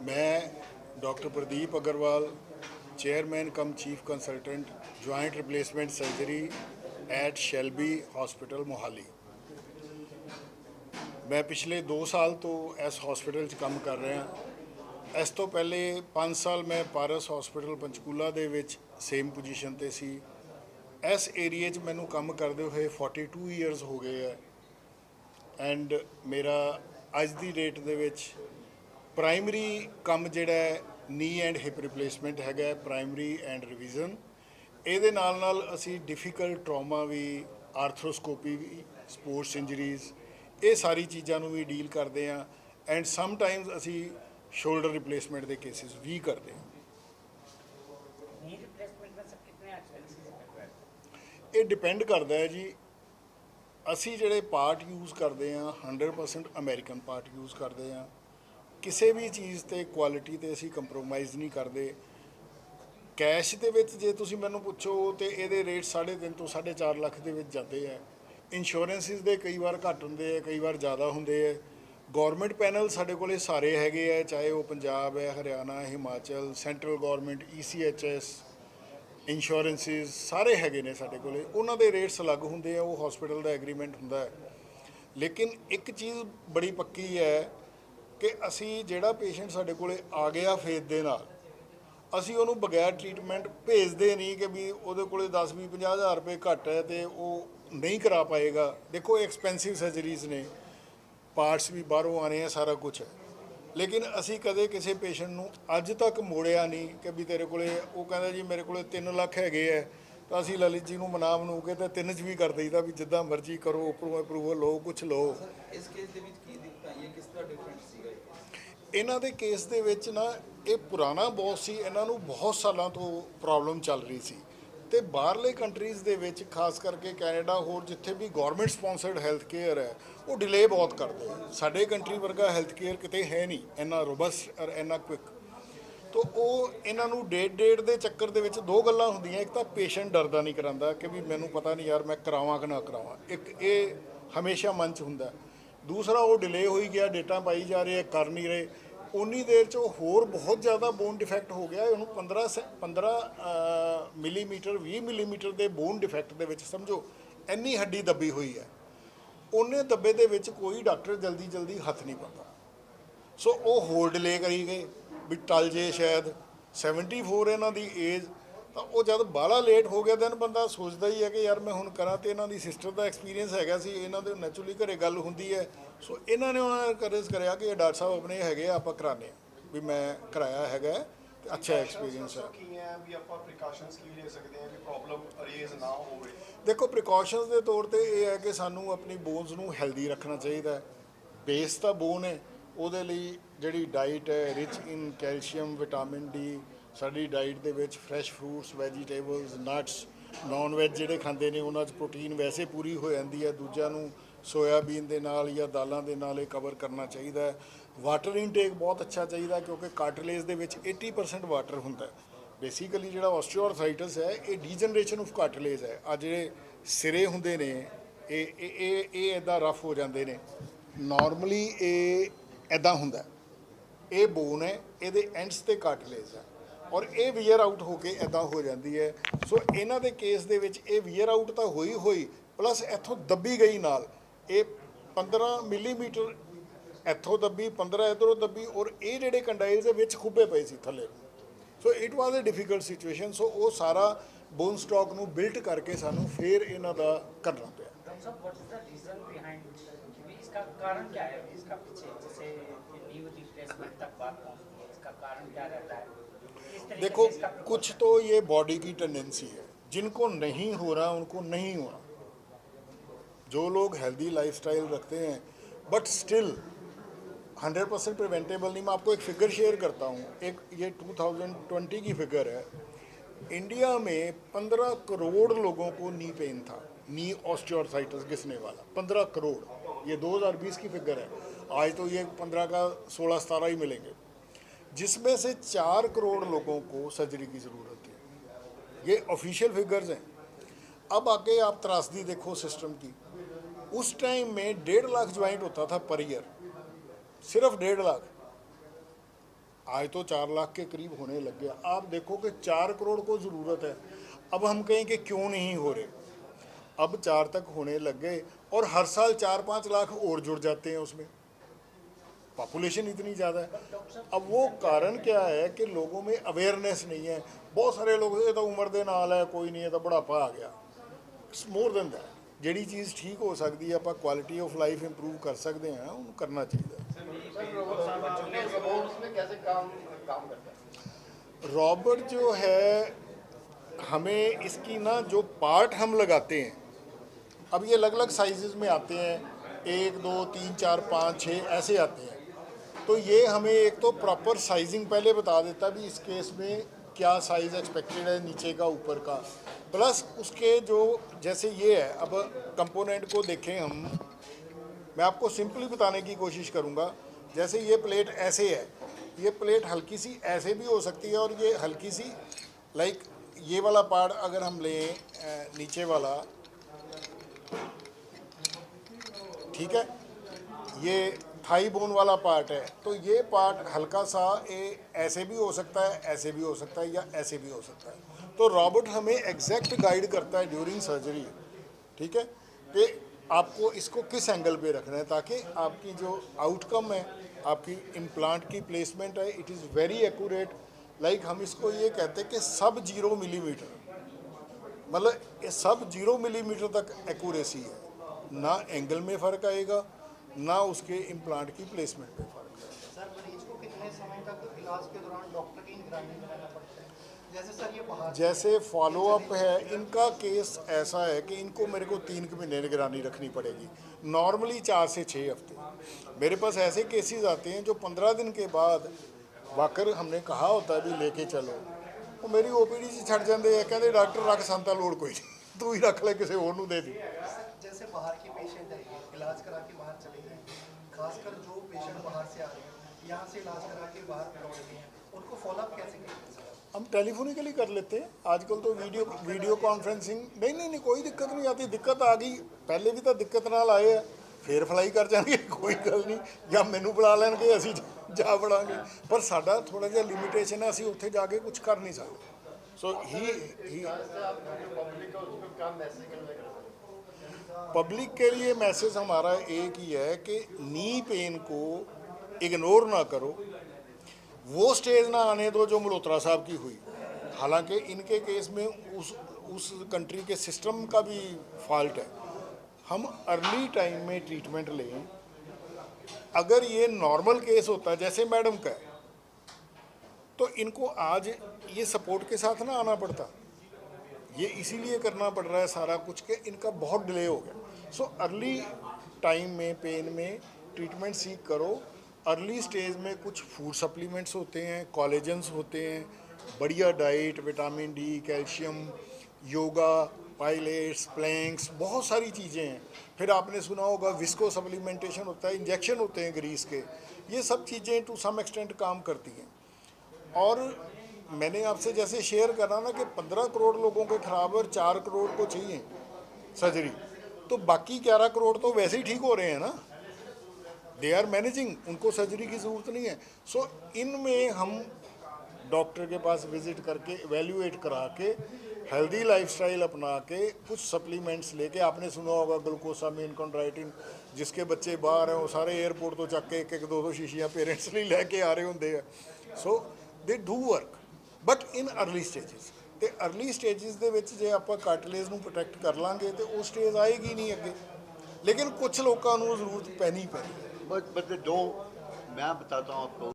मैं doctor Pradeep Agarwal, chairman cum chief consultant joint replacement surgery at Shalby hospital Mohali. मैं पिछले 2 साल तो इस हॉस्पिटल काम कर रहा। इस तो पहले 5 साल मैं पारस हॉस्पिटल पंचकूला दे विच सेम पोजीशन ते सी। इस एरिए च मैनू काम करते हुए 42 ईयर्स हो गए है। एंड मेरा अज की डेट दे विच प्राइमरी काम जिहड़ा नी एंड हिप रिप्लेसमेंट है, प्राइमरी एंड रिविजन। ये नाल असी डिफिकल्ट ट्रॉमा भी, आर्थरोस्कोपी भी, स्पोर्ट्स इंजरीज, ये सारी चीज़ों भी डील करते हैं। एंड समटाइम्स असी शोल्डर रिप्लेसमेंट के केसिस भी करते हैं। ये डिपेंड करता है जी, असी जिहड़े पार्ट यूज़ करते हैं 100% अमेरिकन पार्ट यूज़ करते हैं। किसी भी चीज़ ते क्वालिटी ते असी कंप्रोमाइज़ नहीं करते। कैश दे विच जे तुसी मैनूं पुछो तो ये रेट 3.5 तो 4.5 लाख के विच जाते हैं। इंश्योरेंसिस दे कई बार घट होंदे है, कई बार ज़्यादा होंदे है। गौरमेंट पैनल साडे कोले सारे हैगे है, चाहे वो पंजाब है, Haryana, Himachal, central government, ECHS, इंश्योरेंसिस सारे हैगे ने साडे कोले। उन्हां दे रेट्स अलग होंदे है, वो हॉस्पिटल का एग्रीमेंट हुंदा है। लेकिन एक चीज़ बड़ी पक्की है कि असी जिहड़ा पेशेंट साडे कोले आ गया फेथ दे नाल, असी उन्होंने बगैर ट्रीटमेंट भेजते नहीं कि भी वो को 10-20-50 हज़ार रुपये घट है तो वो नहीं करा पाएगा। देखो एक्सपेंसिव सर्जरीज ने, पार्ट्स भी बाहरों आने हैं, सारा कुछ है। लेकिन असी कदे किसी पेशेंट को अज तक मोड़िया नहीं कि भी तेरे को कहता जी मेरे को 3 लाख है, तो असी ललित जी को मना मनू के तो 3 च भी कर दईदा भी जिदा मर्जी करो, उपरों अप्रूवल लो, कुछ लो। इन्हां दे केस दे विच ना ये पुराना बॉस सी, इन्हां नूं बहुत सालों तो प्रॉब्लम चल रही सी। तो बाहरले कंट्रीज़ दे विच खास करके कैनेडा होर जिथे भी गौरमेंट स्पॉन्सर्ड हैल्थ केयर है वो डिले बहुत करते हैं। साडे कंट्री वर्गा हैल्थ केयर किते है नहीं इन्ना रोबस्ट और इन्ना क्विक। तो वो इन्हां नूं डेट दे चक्कर दे विच 2 गल्लां हुंदियां। एक तो पेशेंट डरदा नहीं करांदा कि भी मैनूं पता नहीं यार मैं करावां कि ना करावां, एक ये हमेशा मन च हुंदा। दूसरा वो डिले होई गया, डेटां पाई जा रहे, कर नहीं रहे। उन्नी देर च होर बहुत ज़्यादा बोन डिफैक्ट हो गया। उन्होंने 15 मिलीमीटर 20 मिलीमीटर के बोन डिफैक्ट के समझो इन्नी हड्डी दबी हुई है। उन्ने दबे दे विच कोई डॉक्टर जल्दी जल्दी हथ नहीं पाता। सो वो होर डिले करी गए भी टल जे शायद 74 इन्हों की एज। तो वो जब बाला लेट हो गया दैन बंदा सोचता ही है कि यार मैं हुण करा। तो इन्हों की सिस्टर का एक्सपीरियंस हैगा सी, इन्हों दे नैचुरली घरे गल हुंदी है। सो इन्होंने उन्होंने इनकरेज कराया कि डॉक्टर साहब अपने हैगे आप कराने भी मैं कराया हैगा, अच्छा एक्सपीरियंस है। देखो प्रिकॉशनस के तौर पर यह है कि सानू अपनी बोनस नूं हैल्दी रखना चाहिए। बेस तो बोन है, ਉਹਦੇ ਲਈ ਜਿਹੜੀ डाइट है rich in calcium, vitamin D. साडी डाइट दे विच fresh fruits, vegetables, nuts, non veg ਜਿਹੜੇ ਖਾਂਦੇ ਨੇ ਉਹਨਾਂ 'ਚ प्रोटीन वैसे पूरी हो जाती है। दूजिਆਂ ਨੂੰ सोयाबीन ਦੇ ਨਾਲ ਜਾਂ ਦਾਲਾਂ ਦੇ ਨਾਲ ਇਹ ਕਵਰ ਕਰਨਾ ਚਾਹੀਦਾ ਹੈ। वाटर इनटेक बहुत अच्छा चाहिए क्योंकि कार्टिलेज ਦੇ ਵਿੱਚ 80% वाटर ਹੁੰਦਾ ਹੈ। बेसिकली ਜਿਹੜਾ ऑस्टियोआर्थराइटिस है ये ਡੀਜਨਰੇਸ਼ਨ ਆਫ कार्टिलेज है। आ ਜਿਹੜੇ ਸਿਰੇ ਹੁੰਦੇ ਨੇ ਇਹ ਇੱਦਾਂ ਰਫ ਹੋ ਜਾਂਦੇ ਨੇ। नॉर्मली ये ਇੱਦਾਂ ਹੁੰਦਾ। ਇਹ ਬੋਨ ਹੈ, ਇਹਦੇ ਐਂਡਸ ਤੇ ਕਾਰਟਿਲੇਜ ਹੈ और ये ਵੀਅਰ आउट हो के ਇੱਦਾਂ हो जाती है। सो ਇਹਨਾਂ ਦੇ ਕੇਸ ਦੇ ਵਿੱਚ ਇਹ ਵੀਅਰ ਆउट ਤਾਂ ਹੋਈ प्लस ਇੱਥੋਂ ਦੱਬੀ ਗਈ ਨਾਲ। ਇਹ 15 ਮਿਲੀਮੀਟਰ ਇੱਥੋਂ ਦੱਬੀ, 15 ਇੱਧਰੋਂ ਦੱਬੀ और ਇਹ ਜਿਹੜੇ ਕੰਡਾਈਲਸ ਦੇ ਵਿੱਚ ਖੁੱਬੇ ਪਏ ਸੀ ਥੱਲੇ। So it was a difficult situation. So वो सारा बोन स्टॉक ਨੂੰ बिल्ट करके सानू फिर ਇਹਨਾਂ ਦਾ करना ਪਿਆ। इसका कारण क्या है, इसका पीछे जैसे नीव रिप्लेसमेंट तक बात पहुंचती है, इसका कारण क्या रहता है? देखो कुछ तो ये बॉडी की टेंडेंसी है, जिनको नहीं हो रहा उनको नहीं हो रहा। जो लोग हेल्दी लाइफस्टाइल रखते हैं बट स्टिल 100% प्रिवेंटेबल नहीं। मैं आपको एक फ़िगर शेयर करता हूँ। एक ये 2020 की फ़िगर है। इंडिया में 15 करोड़ लोगों को नी पेन था, नी ऑस्टियोआर्थराइटिस घिसने वाला 15 करोड़। ये 2020 की फिगर है। आज तो ये 15 का 16-17 ही मिलेंगे, जिसमें से 4 करोड़ लोगों को सर्जरी की ज़रूरत थी। ये ऑफिशियल फिगर्स हैं। अब आके आप त्रासदी देखो सिस्टम की। उस टाइम में 1.5 लाख ज्वाइंट होता था पर ईयर, सिर्फ 1.5 लाख। आज तो 4 लाख के करीब होने लग गया। आप देखो कि 4 करोड़ को ज़रूरत है, अब हम कहें कि क्यों नहीं हो रहे, अब 4 तक होने लग गए और हर साल 4-5 लाख और जुड़ जाते हैं उसमें, पॉपुलेशन इतनी ज़्यादा है। अब वो कारण क्या है कि लोगों में अवेयरनेस नहीं है। बहुत सारे लोग ये तो उम्र दे नाल है, कोई नहीं है, तो बुढ़ापा आ गया। It's more than that. ਜਿਹੜੀ ਚੀਜ਼ ਠੀਕ ਹੋ ਸਕਦੀ ਹੈ, ਆਪਾਂ ਕੁਆਲਿਟੀ ਆਫ ਲਾਈਫ ਇੰਪਰੂਵ ਕਰ ਸਕਦੇ ਹਾਂ, ਉਹਨੂੰ ਕਰਨਾ ਚਾਹੀਦਾ। रॉबर्ट जो है, हमें इसकी ना जो पार्ट हम लगाते हैं, अब ये अलग अलग साइजेस में आते हैं, 1 2 3 4 5 6 ऐसे आते हैं। तो ये हमें एक तो प्रॉपर साइजिंग पहले बता देता है भी इस केस में क्या साइज़ एक्सपेक्टेड है, नीचे का ऊपर का, प्लस उसके जो जैसे ये है। अब कंपोनेंट को देखें हम, मैं आपको सिंपली बताने की कोशिश करूँगा। जैसे ये प्लेट ऐसे है, ये प्लेट हल्की सी ऐसे भी हो सकती है और ये हल्की सी लाइक ये वाला पार्ट अगर हम लें नीचे वाला, ठीक है, ये थाई बोन वाला पार्ट है, तो ये पार्ट हल्का सा ऐसे भी हो सकता है, ऐसे भी हो सकता है, या ऐसे भी हो सकता है। तो रॉबर्ट हमें एग्जैक्ट गाइड करता है ड्यूरिंग सर्जरी, ठीक है, कि आपको इसको किस एंगल पे रखना है, ताकि आपकी जो आउटकम है, आपकी इम्प्लांट की प्लेसमेंट है, it is very accurate. Like हम इसको ये कहते हैं कि सब 0 मिलीमीटर, मतलब ये सब 0 मिलीमीटर तक एक्यूरेसी है, ना एंगल में फ़र्क आएगा, ना उसके इम्प्लांट की प्लेसमेंट पे फ़र्क आएगा। सर मरीज को कितने समय तक इलाज के दौरान डॉक्टर की निगरानी में रहना पड़ता है? जैसे सर ये बाहर जैसे फॉलोअप है, इनका केस ऐसा है कि इनको मेरे को 3 महीने निगरानी रखनी पड़ेगी, नॉर्मली 4 से 6 हफ्ते। मेरे पास ऐसे केसेस आते हैं जो 15 दिन के बाद वाकर हमने कहा होता है भी लेके चलो, वो मेरी ओपीडी से छड़ जाते हैं, कहते डॉक्टर रख संता लोड़ कोई नहीं, तू ही रख ले, किसी और नूं दे दी। जैसे बाहर के पेशेंट है, इलाज करा के बाहर चले गए, खासकर जो पेशेंट बाहर से आ रहे हैं, यहाँ से इलाज करा के बाहर लौट गए हैं, उनको फॉलोअप कैसे करते हैं? हम टेलीफोनिकली कर लेते हैं आजकल तो, वीडियो कॉन्फ्रेंसिंग। नहीं, कोई दिक्कत नहीं आती। दिक्कत आ गई, पहले भी तो दिक्कत नाल आए है, फिर फ्लाई कर जाएंगे, कोई गल नहीं, या मैनू बुला लैणगे, असीं जा बढ़ांगे। पर साडा थोड़ा जिहा लिमिटेशन है, असीं उत्थे जाके कुछ कर नहीं सकते। सो ही पब्लिक के लिए मैसेज हमारा एक ही है कि नी पेन को इग्नोर ना करो, वो स्टेज ना आने दो जो मल्होत्रा साहब की हुई। हालांकि इनके केस में उस कंट्री के सिस्टम का भी फॉल्ट है। हम अर्ली टाइम में ट्रीटमेंट लें। अगर ये नॉर्मल केस होता जैसे मैडम का है, तो इनको आज ये सपोर्ट के साथ ना आना पड़ता। ये इसीलिए करना पड़ रहा है सारा कुछ कि इनका बहुत डिले हो गया। सो अर्ली टाइम में पेन में ट्रीटमेंट सीख करो। अर्ली स्टेज में कुछ फूड सप्लीमेंट्स होते हैं, कोलेजन्स होते हैं, बढ़िया diet, vitamin D, calcium, yoga, pilates, planks, बहुत सारी चीज़ें हैं। फिर आपने सुना होगा विस्को सप्लीमेंटेशन होता है, इंजेक्शन होते हैं ग्रीस के। ये सब चीज़ें टू सम एक्सटेंट काम करती हैं। और मैंने आपसे जैसे शेयर करा ना कि 15 करोड़ लोगों के खराब और 4 करोड़ को चाहिए सर्जरी, तो बाकी 11 करोड़ तो वैसे ही ठीक हो रहे हैं ना, दे आर मैनेजिंग, उनको सर्जरी की ज़रूरत नहीं है। सो इनमें हम डॉक्टर के पास विज़िट करके एवेल्यूएट करा के हेल्दी लाइफस्टाइल अपना के कुछ सप्लीमेंट्स लेके, आपने सुना होगा ग्लूकोसामिन, कॉन्ड्राइटिन, जिसके बच्चे बाहर हैं वो सारे एयरपोर्ट तो चक के 1-2 शीशियाँ पेरेंट्स नहीं लैके आ रहे होंगे हैं। So they do work but in early stages. तो अर्ली स्टेजिस ਦੇ ਵਿੱਚ ਜੇ ਆਪਾਂ ਕਾਰਟਿਲੇਜ ਨੂੰ ਪ੍ਰੋਟੈਕਟ ਕਰ ਲਾਂਗੇ ਤੇ ਉਹ ਸਟੇਜ ਆਏਗੀ ਨਹੀਂ ਅੱਗੇ। लेकिन कुछ लोगों को ज़रूरत पैनी पैनी है। बट दो मैं बताता हूँ आपको।